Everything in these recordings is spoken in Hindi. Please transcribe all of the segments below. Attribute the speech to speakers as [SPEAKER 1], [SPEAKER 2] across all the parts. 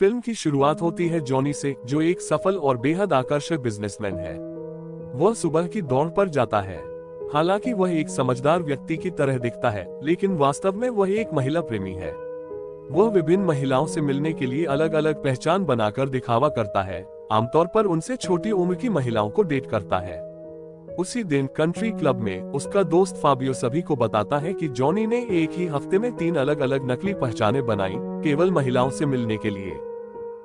[SPEAKER 1] फिल्म की शुरुआत होती है जॉनी से, जो एक सफल और बेहद आकर्षक बिजनेसमैन है। वह सुबह की दौड़ पर जाता है। हालांकि वह एक समझदार व्यक्ति की तरह दिखता है, लेकिन वास्तव में वह एक महिला प्रेमी है। वह विभिन्न महिलाओं से मिलने के लिए अलग अलग पहचान बनाकर दिखावा करता है। आमतौर पर उनसे छोटी उम्र की महिलाओं को डेट करता है। उसी दिन कंट्री क्लब में उसका दोस्त फाबियो सभी को बताता है कि जॉनी ने एक ही हफ्ते में 3 अलग अलग नकली पहचानें बनाई, केवल महिलाओं से मिलने के लिए।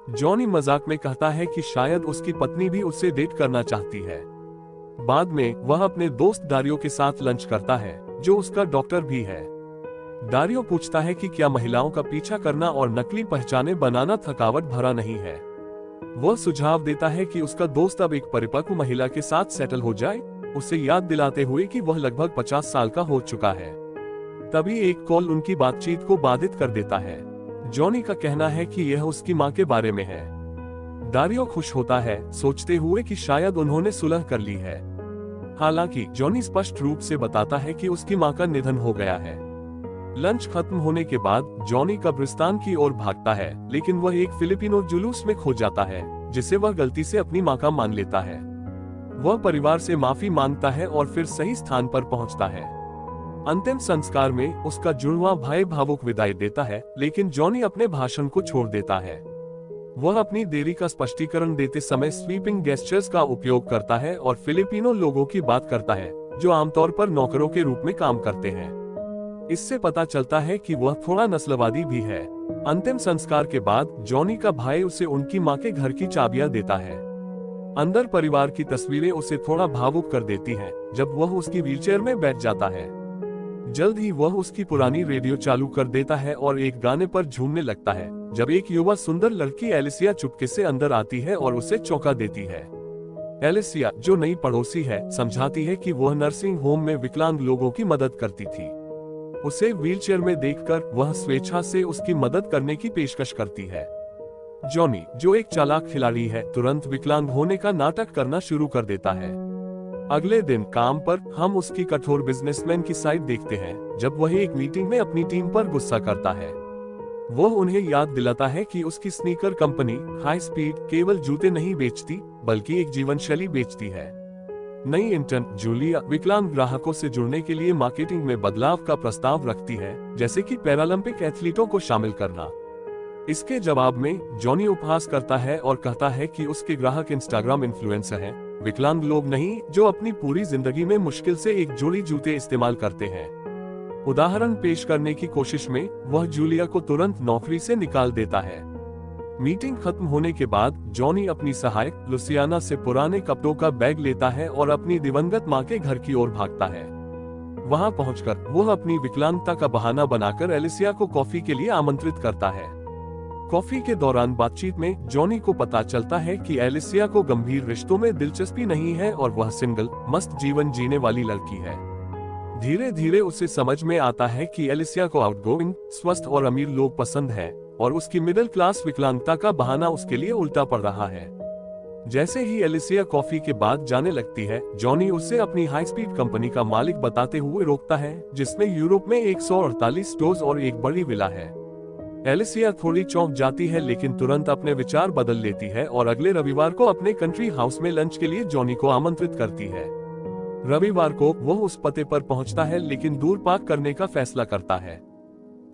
[SPEAKER 1] जॉनी मजाक में कहता है कि शायद उसकी पत्नी भी उससे डेट करना चाहती है। बाद में वह अपने दोस्त दारियो के साथ लंच करता है, जो उसका डॉक्टर भी है। दारियो पूछता है कि क्या महिलाओं का पीछा करना और नकली पहचानें बनाना थकावट भरा नहीं है। वह सुझाव देता है कि उसका दोस्त अब एक परिपक्व महिला के साथ सेटल हो जाए, उसे याद दिलाते हुए कि वह लगभग 50 साल का हो चुका है। तभी एक कॉल उनकी बातचीत को बाधित कर देता है। जॉनी का कहना है कि यह उसकी मां के बारे में है। दारियो खुश होता है, सोचते हुए कि शायद उन्होंने सुलह कर ली है। हालांकि जॉनी स्पष्ट रूप से बताता है कि उसकी मां का निधन हो गया है। लंच खत्म होने के बाद जॉनी कब्रिस्तान की ओर भागता है, लेकिन वह एक फिलिपिनो जुलूस में खो जाता है, जिसे वह गलती से अपनी मां का मान लेता है। वह परिवार से माफी मांगता है और फिर सही स्थान पर पहुंचता है। अंतिम संस्कार में उसका जुड़वा भाई भावुक विदाई देता है, लेकिन जॉनी अपने भाषण को छोड़ देता है। वह अपनी देरी का स्पष्टीकरण देते समय स्वीपिंग गेस्चर्स का उपयोग करता है और फिलिपिनो लोगों की बात करता है, जो आमतौर पर नौकरों के रूप में काम करते हैं। इससे पता चलता है कि वह थोड़ा नस्लवादी भी है। अंतिम संस्कार के बाद जॉनी का भाई उसे उनकी मां के घर की चाबियां देता है। अंदर परिवार की तस्वीरें उसे थोड़ा भावुक कर देती हैं, जब वह उसकी व्हीलचेयर में बैठ जाता है। जल्द ही वह उसकी पुरानी रेडियो चालू कर देता है और एक गाने पर झूमने लगता है, जब एक युवा सुंदर लड़की एलिसिया चुपके से अंदर आती है और उसे चौंका देती है। एलिसिया, जो नई पड़ोसी है, समझाती है कि वह नर्सिंग होम में विकलांग लोगों की मदद करती थी। उसे व्हीलचेयर में देखकर वह स्वेच्छा से उसकी मदद करने की पेशकश करती है। जॉनी, जो एक चालाक खिलाड़ी है, तुरंत विकलांग होने का नाटक करना शुरू कर देता है। अगले दिन काम पर हम उसकी कठोर बिजनेसमैन की साइड देखते हैं, जब वह एक मीटिंग में अपनी टीम पर गुस्सा करता है। वह उन्हें याद दिलाता है कि उसकी स्नीकर कंपनी हाई स्पीड केवल जूते नहीं बेचती, बल्कि एक जीवन शैली बेचती है। नई इंटर्न जूलिया विकलांग ग्राहकों से जुड़ने के लिए मार्केटिंग में बदलाव का प्रस्ताव रखती है, जैसे कि पैरालंपिक एथलीटों को शामिल करना। इसके जवाब में जॉनी उपहास करता है और कहता है कि उसके ग्राहक इंस्टाग्राम इन्फ्लुएंसर हैं, विकलांग लोग नहीं, जो अपनी पूरी जिंदगी में मुश्किल से एक जोड़ी जूते इस्तेमाल करते हैं। उदाहरण पेश करने की कोशिश में वह जूलिया को तुरंत नौकरी से निकाल देता है। मीटिंग खत्म होने के बाद जॉनी अपनी सहायक लुसियाना से पुराने कपड़ों का बैग लेता है और अपनी दिवंगत मां के घर की ओर भागता है। वहां पहुंचकर वह अपनी विकलांगता का बहाना बनाकर एलिसिया को कॉफी के लिए आमंत्रित करता है। कॉफी के दौरान बातचीत में जॉनी को पता चलता है कि एलिसिया को गंभीर रिश्तों में दिलचस्पी नहीं है और वह सिंगल मस्त जीवन जीने वाली लड़की है। धीरे धीरे उसे समझ में आता है कि एलिसिया को आउटगोइंग, स्वस्थ और अमीर लोग पसंद हैं, और उसकी मिडिल क्लास विकलांगता का बहाना उसके लिए उल्टा पड़ रहा है। जैसे ही एलिसिया कॉफी के बाद जाने लगती है, जॉनी उसे अपनी हाई स्पीड कंपनी का मालिक बताते हुए रोकता है, जिसमें यूरोप में 148 स्टोर्स और एक बड़ी विला है। एलिसिया थोड़ी चौंक जाती है, लेकिन तुरंत अपने विचार बदल लेती है और अगले रविवार को अपने कंट्री हाउस में लंच के लिए जॉनी को आमंत्रित करती है। रविवार को वह उस पते पर पहुंचता है, लेकिन दूर पार्क करने का फैसला करता है।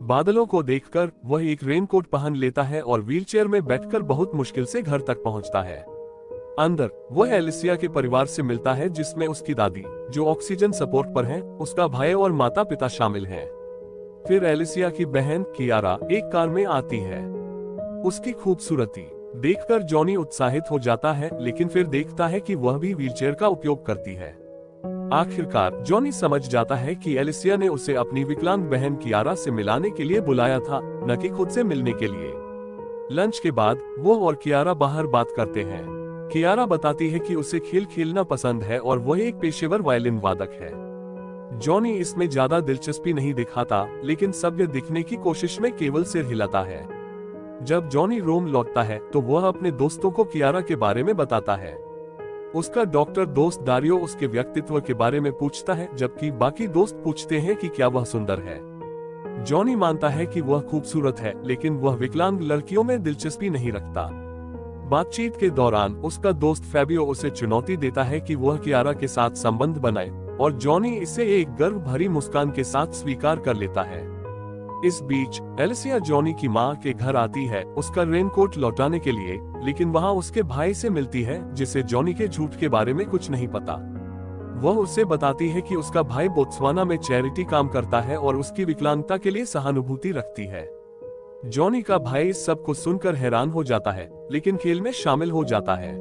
[SPEAKER 1] बादलों को देखकर वह एक रेनकोट पहन लेता है और व्हीलचेयर में बैठकर बहुत मुश्किल से घर तक पहुंचता है। अंदर वह एलिसिया के परिवार से मिलता है, जिसमें उसकी दादी, जो ऑक्सीजन सपोर्ट पर है, उसका भाई और माता पिता शामिल हैं। फिर एलिसिया की बहन कियारा एक कार में आती है। उसकी खूबसूरती देखकर जॉनी उत्साहित हो जाता है, लेकिन फिर देखता है कि वह भी व्हीलचेयर का उपयोग करती है। आखिरकार जॉनी समझ जाता है कि एलिसिया ने उसे अपनी विकलांग बहन कियारा से मिलाने के लिए बुलाया था, न कि खुद से मिलने के लिए। लंच के बाद वो और कियारा बाहर बात करते हैं। कियारा बताती है कि उसे खेल खेलना पसंद है और वह एक पेशेवर वायलिन वादक है। जॉनी इसमें ज्यादा दिलचस्पी नहीं दिखाता, लेकिन सभ्य दिखने की कोशिश में केवल सिर हिलाता है। जब जॉनी रोम लौटता है तो वह अपने दोस्तों को कियारा के बारे में बताता है। उसका डॉक्टर दोस्त दारियो उसके व्यक्तित्व के बारे में पूछता है, जबकि बाकी दोस्त पूछते हैं कि क्या वह सुंदर है। जॉनी मानता है कि वह खूबसूरत है, लेकिन वह विकलांग लड़कियों में दिलचस्पी नहीं रखता। बातचीत के दौरान उसका दोस्त फेबियो उसे चुनौती देता है कि वह कियारा के साथ संबंध बनाए, और जॉनी इसे एक गर्व भरी मुस्कान के साथ स्वीकार कर लेता है। इस बीच एलिसिया जॉनी की मां के घर आती है उसका रेनकोट लौटाने के लिए, लेकिन वहां उसके भाई से मिलती है जिसे जॉनी के झूठ के बारे में कुछ नहीं पता। वह उसे बताती है कि उसका भाई बोत्सवाना में चैरिटी काम करता है और उसकी विकलांगता के लिए सहानुभूति रखती है। जॉनी का भाई इस सब को सुनकर हैरान हो जाता है, लेकिन खेल में शामिल हो जाता है।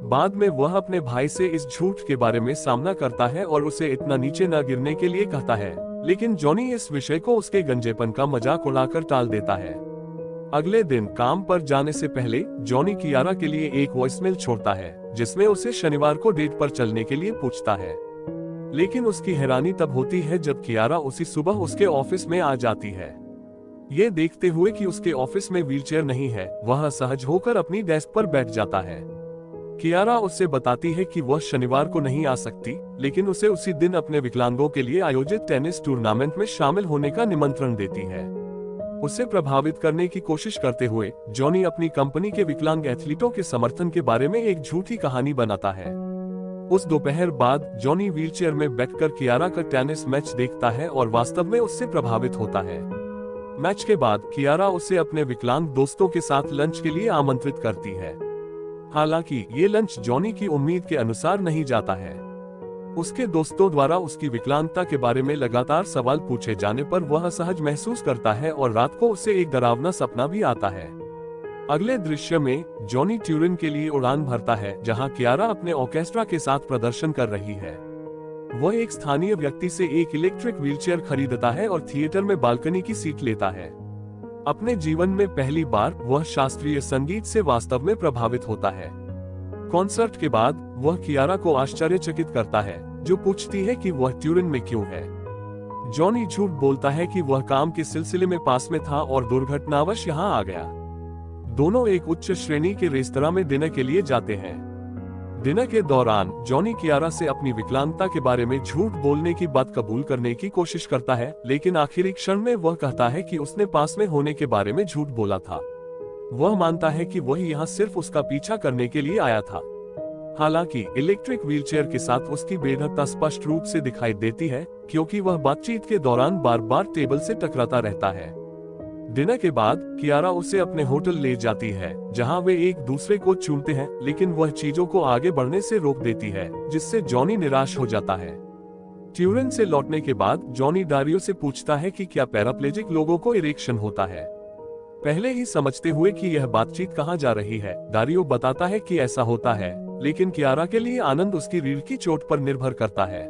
[SPEAKER 1] बाद में वह अपने भाई से इस झूठ के बारे में सामना करता है और उसे इतना नीचे न गिरने के लिए कहता है, लेकिन जॉनी इस विषय को उसके गंजेपन का मजाक उड़ाकर टाल देता है। अगले दिन काम पर जाने से पहले जॉनी कियारा के लिए एक वॉइसमेल छोड़ता है, जिसमें उसे शनिवार को डेट पर चलने के लिए पूछता है। लेकिन उसकी हैरानी तब होती है जब कियारा उसी सुबह उसके ऑफिस में आ जाती है। ये देखते हुए कि उसके ऑफिस में व्हीलचेयर नहीं है, वह असहज होकर अपनी डेस्क पर बैठ जाता है। कियारा उससे बताती है कि वह शनिवार को नहीं आ सकती, लेकिन उसे उसी दिन अपने विकलांगों के लिए आयोजित टेनिस टूर्नामेंट में शामिल होने का निमंत्रण देती है। उसे प्रभावित करने की कोशिश करते हुए जॉनी अपनी कंपनी के विकलांग एथलीटों के समर्थन के बारे में एक झूठी कहानी बनाता है। उस दोपहर बाद जॉनी व्हीलचेयर में बैठकर कियारा का टेनिस मैच देखता है और वास्तव में उससे प्रभावित होता है। मैच के बाद कियारा उसे अपने विकलांग दोस्तों के साथ लंच के लिए आमंत्रित करती है। हालांकि ये लंच जॉनी की उम्मीद के अनुसार नहीं जाता है। उसके दोस्तों द्वारा उसकी विकलांगता के बारे में लगातार सवाल पूछे जाने पर वह असहज महसूस करता है और रात को उसे एक डरावना सपना भी आता है। अगले दृश्य में जॉनी ट्यूरिन के लिए उड़ान भरता है, जहां कियारा अपने ऑर्केस्ट्रा के साथ प्रदर्शन कर रही है। वह एक स्थानीय व्यक्ति से एक इलेक्ट्रिक व्हीलचेयर खरीदता है और थिएटर में बालकनी की सीट लेता है। अपने जीवन में पहली बार वह शास्त्रीय संगीत से वास्तव में प्रभावित होता है। कॉन्सर्ट के बाद वह कियारा को आश्चर्यचकित करता है, जो पूछती है कि वह ट्यूरिन में क्यों है। जॉनी झूठ बोलता है कि वह काम के सिलसिले में पास में था और दुर्घटनावश यहां आ गया। दोनों एक उच्च श्रेणी के रेस्तरां में डिनर के लिए जाते हैं। डिनर के दौरान जॉनी कियारा से अपनी विकलांगता के बारे में झूठ बोलने की बात कबूल करने की कोशिश करता है, लेकिन आखिरी क्षण में वह कहता है कि उसने पास में होने के बारे में झूठ बोला था। वह मानता है कि वह यहाँ सिर्फ उसका पीछा करने के लिए आया था। हालांकि इलेक्ट्रिक व्हीलचेयर के साथ उसकी बेधड़कता स्पष्ट रूप से दिखाई देती है, क्योंकि वह बातचीत के दौरान बार बार टेबल से टकराता रहता है। डिनर के बाद कियारा उसे अपने होटल ले जाती है, जहां वे एक दूसरे को चूमते हैं, लेकिन वह चीजों को आगे बढ़ने से रोक देती है, जिससे जॉनी निराश हो जाता है। ट्यूरिन से लौटने के बाद जॉनी डारियो से पूछता है कि क्या पैराप्लेजिक लोगों को इरेक्शन होता है। पहले ही समझते हुए कि यह बातचीत कहां जा रही है, डारियो बताता है कि ऐसा होता है, लेकिन कियारा के लिए आनंद उसकी रीढ़ की चोट पर निर्भर करता है।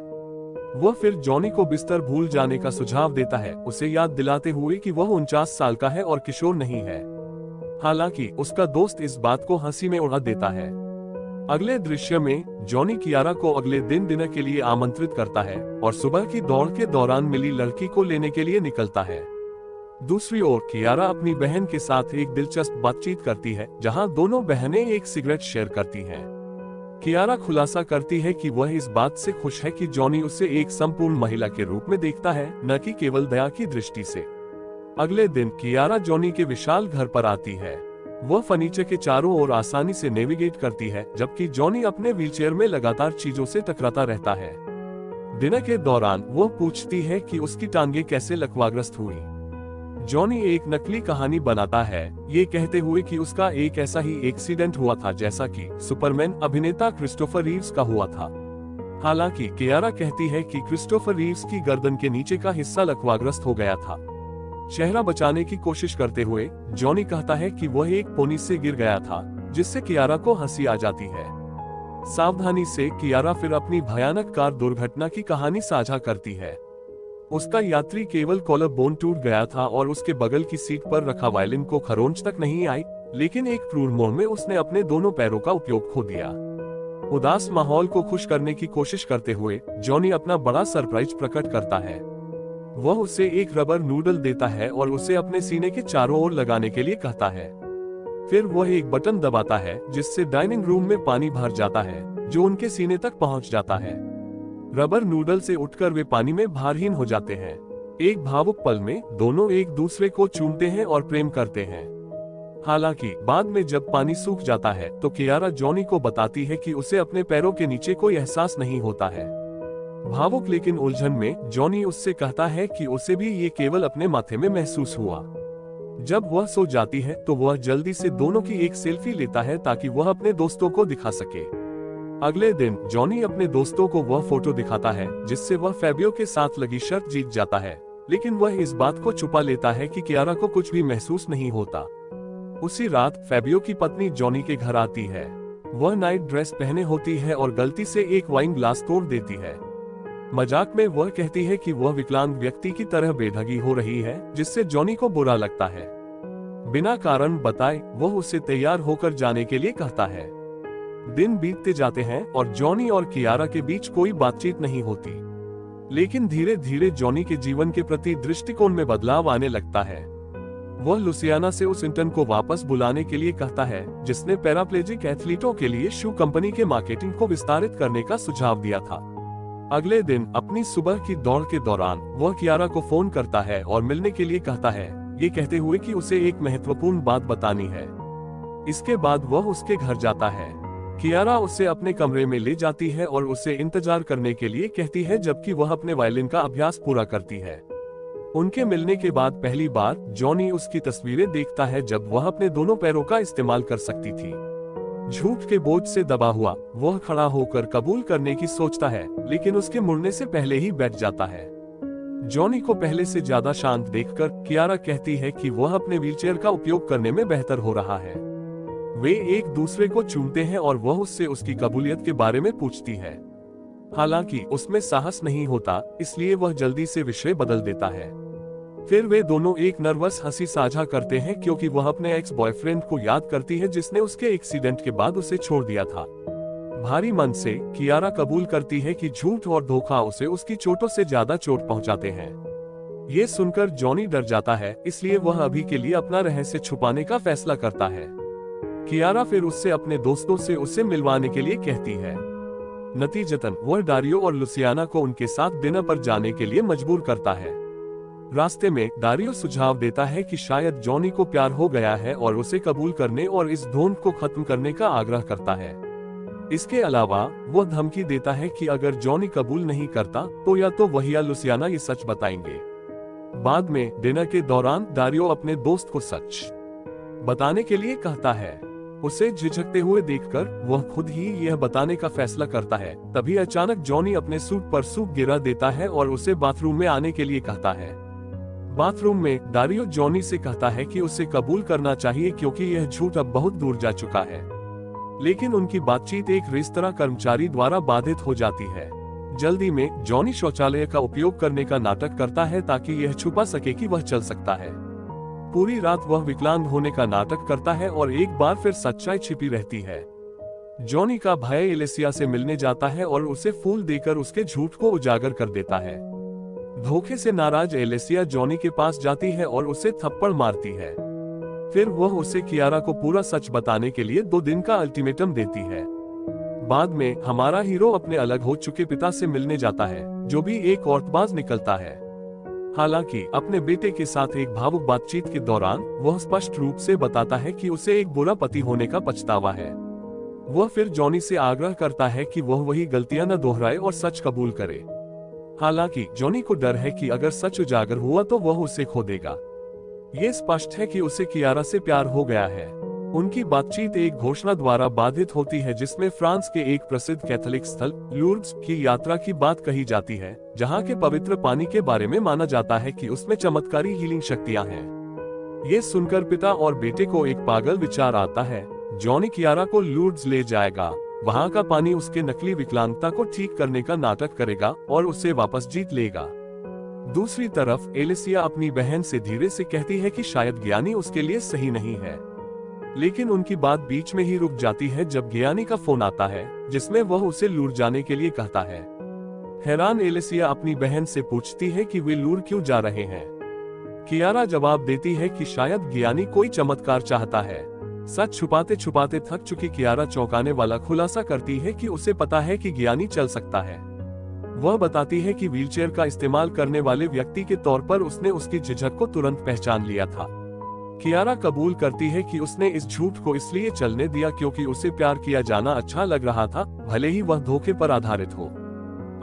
[SPEAKER 1] वह फिर जॉनी को बिस्तर भूल जाने का सुझाव देता है, उसे याद दिलाते हुए कि वह 49 साल का है और किशोर नहीं है। हालांकि उसका दोस्त इस बात को हंसी में उड़ा देता है। अगले दृश्य में जॉनी कियारा को अगले दिन डिनर के लिए आमंत्रित करता है और सुबह की दौड़ के दौरान मिली लड़की को लेने के लिए निकलता है। दूसरी ओर कियारा अपनी बहन के साथ एक दिलचस्प बातचीत करती है, जहां दोनों बहनें एक सिगरेट शेयर करती हैं। कियारा खुलासा करती है कि वह इस बात से खुश है कि जॉनी उसे एक संपूर्ण महिला के रूप में देखता है, न कि केवल दया की दृष्टि से। अगले दिन कियारा जॉनी के विशाल घर पर आती है। वह फर्नीचर के चारों ओर आसानी से नेविगेट करती है, जबकि जॉनी अपने व्हीलचेयर में लगातार चीजों से टकराता रहता है। डिनर के दौरान वह पूछती है कि उसकी टांगें कैसे लकवाग्रस्त हुई। जॉनी एक नकली कहानी बनाता है, ये कहते हुए कि उसका एक ऐसा ही एक्सीडेंट हुआ था जैसा कि सुपरमैन अभिनेता क्रिस्टोफर रीव्स का हुआ था। हालांकि कियारा कहती है कि क्रिस्टोफर रीव्स की गर्दन के नीचे का हिस्सा लकवाग्रस्त हो गया था। चेहरा बचाने की कोशिश करते हुए जॉनी कहता है कि वह एक पोनी से गिर गया था, जिससे कियारा को हंसी आ जाती है। सावधानी से कियारा फिर अपनी भयानक कार दुर्घटना की कहानी साझा करती है। उसका यात्री केवल कॉलर बोन टूट गया था और उसके बगल की सीट पर रखा वायलिन को खरोंच तक नहीं आई, लेकिन एक क्रूर मोड़ में उसने अपने दोनों पैरों का उपयोग खो दिया। उदास माहौल को खुश करने की कोशिश करते हुए जॉनी अपना बड़ा सरप्राइज प्रकट करता है। वह उसे एक रबर नूडल देता है और उसे अपने सीने के चारों ओर लगाने के लिए कहता है। फिर वह एक बटन दबाता है, जिससे डाइनिंग रूम में पानी भर जाता है, जो उनके सीने तक पहुंच जाता है। रबर नूडल से उठकर वे पानी में भारहीन हो जाते हैं। एक भावुक पल में दोनों एक दूसरे को चूमते हैं और प्रेम करते हैं। हालांकि बाद में जब पानी सूख जाता है तो कियारा जॉनी को बताती है कि उसे अपने पैरों के नीचे कोई एहसास नहीं होता है। भावुक लेकिन उलझन में जॉनी उससे कहता है कि उसे भी ये केवल अपने माथे में महसूस हुआ। जब वह सो जाती है तो वह जल्दी से दोनों की एक सेल्फी लेता है ताकि वह अपने दोस्तों को दिखा सके। अगले दिन जॉनी अपने दोस्तों को वह फोटो दिखाता है जिससे वह फैबियो के साथ लगी शर्त जीत जाता है, लेकिन वह इस बात को छुपा लेता है कि कियारा को कुछ भी महसूस नहीं होता। उसी रात फैबियो की पत्नी जॉनी के घर आती है। वह नाइट ड्रेस पहने होती है और गलती से एक वाइन ग्लास तोड़ देती है। मजाक में वह कहती है कि वह विकलांग व्यक्ति की तरह बेढंगी हो रही है, जिससे जॉनी को बुरा लगता है। बिना कारण बताए वह उससे तैयार होकर जाने के लिए कहता है। दिन बीतते जाते हैं और जॉनी और कियारा के बीच कोई बातचीत नहीं होती, लेकिन धीरे धीरे जॉनी के जीवन के प्रति दृष्टिकोण में बदलाव आने लगता है। वह लुसियाना से उस इंटर्न को वापस बुलाने के लिए कहता है जिसने पैराप्लेजिक एथलीटों के लिए शू कंपनी के मार्केटिंग को विस्तारित करने का सुझाव दिया था। अगले दिन अपनी सुबह की दौड़ के दौरान वह कियारा को फोन करता है और मिलने के लिए कहता है, ये कहते हुए कि उसे एक महत्वपूर्ण बात बतानी है। इसके बाद वह उसके घर जाता है। कियारा उसे अपने कमरे में ले जाती है और उसे इंतजार करने के लिए कहती है जबकि वह अपने वायलिन का अभ्यास पूरा करती है। उनके मिलने के बाद पहली बार जॉनी उसकी तस्वीरें देखता है जब वह अपने दोनों पैरों का इस्तेमाल कर सकती थी। झूठ के बोझ से दबा हुआ वह खड़ा होकर कबूल करने की सोचता है, लेकिन उसके मुड़ने से पहले ही बैठ जाता है। जॉनी को पहले से ज्यादा शांत देखकर कियारा कहती है कि वह अपने व्हीलचेयर का उपयोग करने में बेहतर हो रहा है। वे एक दूसरे को चूमते हैं और वह उससे उसकी कबूलियत के बारे में पूछती है। हालांकि उसमें साहस नहीं होता, इसलिए वह जल्दी से विषय बदल देता है। फिर वे दोनों एक नर्वस हंसी साझा करते हैं क्योंकि वह अपने एक्स बॉयफ्रेंड को याद करती है जिसने उसके एक्सीडेंट के बाद उसे छोड़ दिया था। भारी मन से कियारा कबूल करती है कि झूठ और धोखा उसे उसकी चोटों से ज्यादा चोट पहुंचाते हैं। ये सुनकर जॉनी डर जाता है, इसलिए वह अभी के लिए अपना रहस्य छुपाने का फैसला करता है। कियारा फिर उससे अपने दोस्तों से उसे मिलवाने के लिए कहती है। नतीजतन वह डारियो और लुसियाना को उनके साथ डिनर पर जाने के लिए मजबूर करता है। रास्ते में डारियो सुझाव देता है कि शायद जॉनी को प्यार हो गया है और उसे कबूल करने और इस धोंध को खत्म करने का आग्रह करता है। इसके अलावा वह धमकी देता है कि अगर जॉनी कबूल नहीं करता तो या तो वह या लुसियाना ये सच बताएंगे। बाद में डिनर के दौरान डारियो अपने दोस्त को सच बताने के लिए कहता है। उसे झिझकते हुए देखकर वह खुद ही यह बताने का फैसला करता है। तभी अचानक जॉनी अपने सूट पर सूप गिरा देता है और उसे बाथरूम में आने के लिए कहता है। बाथरूम में डारियो जॉनी से कहता है कि उसे कबूल करना चाहिए क्योंकि यह झूठ अब बहुत दूर जा चुका है, लेकिन उनकी बातचीत एक रेस्तरां कर्मचारी द्वारा बाधित हो जाती है। जल्दी में जॉनी शौचालय का उपयोग करने का नाटक करता है ताकि यह छुपा सके कि वह चल सकता है। पूरी रात वह विकलांग होने का नाटक करता है और एक बार फिर सच्चाई छिपी रहती है। जॉनी का भाई एलेसिया से मिलने जाता है और उसे फूल देकर उसके झूठ को उजागर कर देता है। धोखे से नाराज एलेसिया जॉनी के पास जाती है और उसे थप्पड़ मारती है। फिर वह उसे कियारा को पूरा सच बताने के लिए 2 दिन का अल्टीमेटम देती है। बाद में हमारा हीरो अपने अलग हो चुके पिता से मिलने जाता है, जो भी एक औरतबाज निकलता है। हालांकि अपने बेटे के साथ एक भावुक बातचीत के दौरान वह स्पष्ट रूप से बताता है कि उसे एक बुरा पति होने का पछतावा है। वह फिर जॉनी से आग्रह करता है कि वह वही गलतियां न दोहराए और सच कबूल करे। हालांकि जॉनी को डर है कि अगर सच उजागर हुआ तो वह उसे खो देगा। ये स्पष्ट है कि उसे कियारा से प्यार हो गया है। उनकी बातचीत एक घोषणा द्वारा बाधित होती है जिसमें फ्रांस के एक प्रसिद्ध कैथोलिक स्थल लूर्ड्स की यात्रा की बात कही जाती है, जहां के पवित्र पानी के बारे में माना जाता है कि उसमें चमत्कारी हीलिंग शक्तियां हैं। ये सुनकर पिता और बेटे को एक पागल विचार आता है। जॉनी कियारा को लूर्ड्स ले जाएगा, वहां का पानी उसके नकली विकलांगता को ठीक करने का नाटक करेगा और उसे वापस जीत लेगा। दूसरी तरफ एलेसिया अपनी बहन से धीरे से कहती है कि शायद ज्ञानी उसके लिए सही नहीं है, लेकिन उनकी बात बीच में ही रुक जाती है जब ज्ञानी का फोन आता है जिसमें वह उसे लूर जाने के लिए कहता है। हैरान एलेसिया अपनी बहन से पूछती है कि वे लूर क्यों जा रहे हैं। कियारा जवाब देती है कि शायद ज्ञानी कोई चमत्कार चाहता है। सच छुपाते छुपाते थक चुकी कियारा चौंकाने वाला खुलासा करती है कि उसे पता है कि ज्ञानी चल सकता है। वह बताती है कि व्हीलचेयर का इस्तेमाल करने वाले व्यक्ति के तौर पर उसने उसकी झिझक को तुरंत पहचान लिया था। कियारा कबूल करती है कि उसने इस झूठ को इसलिए चलने दिया क्योंकि उसे प्यार किया जाना अच्छा लग रहा था, भले ही वह धोखे पर आधारित हो।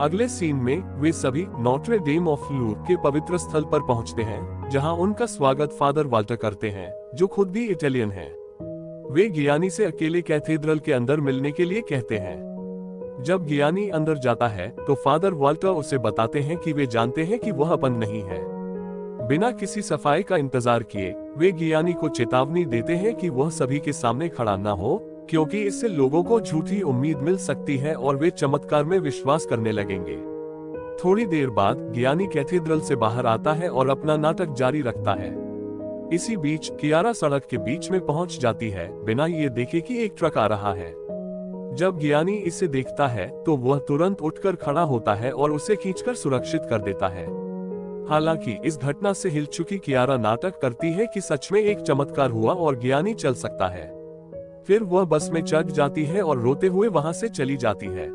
[SPEAKER 1] अगले सीन में वे सभी नोट्रे डेम ऑफ लूर के पवित्र स्थल पर पहुंचते हैं, जहां उनका स्वागत फादर वाल्टर करते हैं, जो खुद भी इटालियन हैं। वे गियानी से अकेले कैथेड्रल के अंदर मिलने के लिए कहते हैं। जब गियानी अंदर जाता है तो फादर वाल्टर उसे बताते हैं कि वे जानते हैं कि वह अपन नहीं है। बिना किसी सफाई का इंतजार किए वे गियानी को चेतावनी देते हैं कि वह सभी के सामने खड़ा न हो, क्योंकि इससे लोगों को झूठी उम्मीद मिल सकती है और वे चमत्कार में विश्वास करने लगेंगे। थोड़ी देर बाद गियानी कैथेड्रल से बाहर आता है और अपना नाटक जारी रखता है। इसी बीच कियारा सड़क के बीच में पहुंच जाती है, बिना ये देखे कि एक ट्रक आ रहा है। जब गियानी इसे देखता है तो वह तुरंत उठकर खड़ा होता है और उसे खींचकर सुरक्षित कर देता है। हालांकि इस घटना से हिल चुकी कियारा नाटक करती है कि सच में एक चमत्कार हुआ और गियानी चल सकता है। फिर वह बस में चढ़ जाती है और रोते हुए वहां से चली जाती है।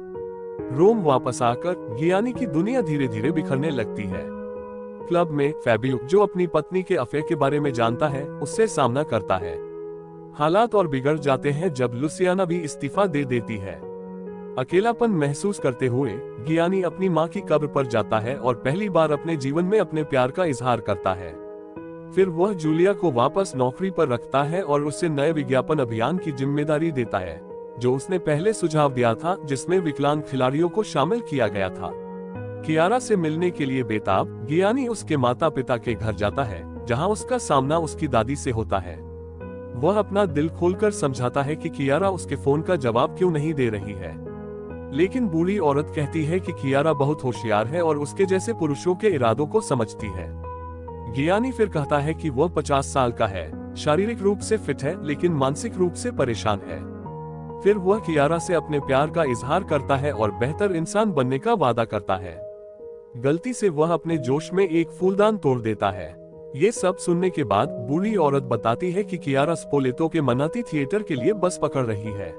[SPEAKER 1] रोम वापस आकर गियानी की दुनिया धीरे धीरे बिखरने लगती है। क्लब में फैबियो, जो अपनी पत्नी के अफेयर के बारे में जानता है, उससे सामना करता है। हालात और बिगड़ जाते हैं जब लुसियाना भी इस्तीफा दे देती है। अकेलापन महसूस करते हुए गियानी अपनी मां की कब्र पर जाता है और पहली बार अपने जीवन में अपने प्यार का इजहार करता है। फिर वह जूलिया को वापस नौकरी पर रखता है और उसे नए विज्ञापन अभियान की जिम्मेदारी देता है, जो उसने पहले सुझाव दिया था, जिसमें विकलांग खिलाड़ियों को शामिल किया गया था। कियारा से मिलने के लिए बेताब गियानी उसके माता पिता के घर जाता है, जहां उसका सामना उसकी दादी से होता है। वह अपना दिल खोलकर समझाता है कि कियारा उसके फोन का जवाब क्यों नहीं दे रही है, लेकिन बूढ़ी औरत कहती है कि कियारा बहुत होशियार है और उसके जैसे पुरुषों के इरादों को समझती है। गियानी फिर कहता है कि वह 50 साल का है, शारीरिक रूप से फिट है, लेकिन मानसिक रूप से परेशान है। फिर वह कियारा से अपने प्यार का इजहार करता है और बेहतर इंसान बनने का वादा करता है। गलती से वह अपने जोश में एक फूलदान तोड़ देता है। ये सब सुनने के बाद बूढ़ी औरत बताती है कि कियारा स्पोलेतो के मनाती थिएटर के लिए बस पकड़ रही है।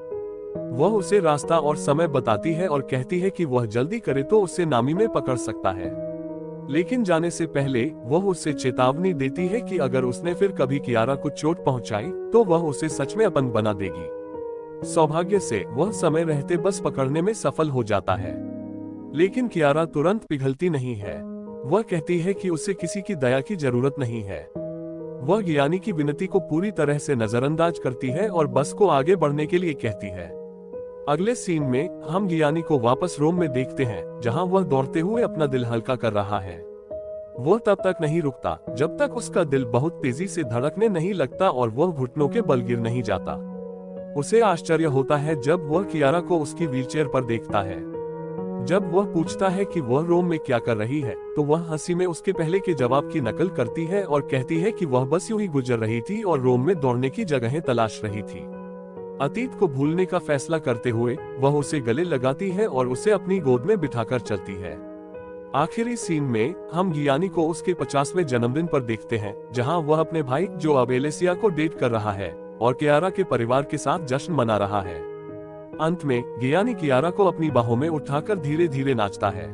[SPEAKER 1] वह उसे रास्ता और समय बताती है और कहती है कि वह जल्दी करे तो उसे नामी में पकड़ सकता है। लेकिन जाने से पहले वह उससे चेतावनी देती है कि अगर उसने फिर कभी कियारा को चोट पहुंचाई तो वह उसे सच में अपंग बना देगी। सौभाग्य से वह समय रहते बस पकड़ने में सफल हो जाता है, लेकिन कियारा तुरंत पिघलती नहीं है। वह कहती है कि उसे किसी की दया की जरूरत नहीं है। वह गियानी की विनती को पूरी तरह से नजरअंदाज करती है और बस को आगे बढ़ने के लिए कहती है। अगले सीन में हम गियानी को वापस रोम में देखते हैं, जहां वह दौड़ते हुए अपना दिल हल्का कर रहा है। वह तब तक नहीं रुकता जब तक उसका दिल बहुत तेजी से धड़कने नहीं लगता और वह घुटनों के बल गिर नहीं जाता। उसे आश्चर्य होता है जब वह कियारा को उसकी व्हीलचेयर पर देखता है। जब वह पूछता है कि वह रोम में क्या कर रही है, तो वह हंसी में उसके पहले के जवाब की नकल करती है और कहती है कि वह बस यूं ही गुजर रही थी और रोम में दौड़ने की जगहें तलाश रही थी। अतीत को भूलने का फैसला करते हुए वह उसे गले लगाती है और उसे अपनी गोद में बिठाकर चलती है। आखिरी सीन में हम गियानी को उसके 50वें जन्मदिन पर देखते हैं, जहां वह अपने भाई जो अब एलेसिया को डेट कर रहा है और कियारा के परिवार के साथ जश्न मना रहा है। अंत में गियानी कियारा को अपनी बाहों में उठाकर धीरे धीरे नाचता है।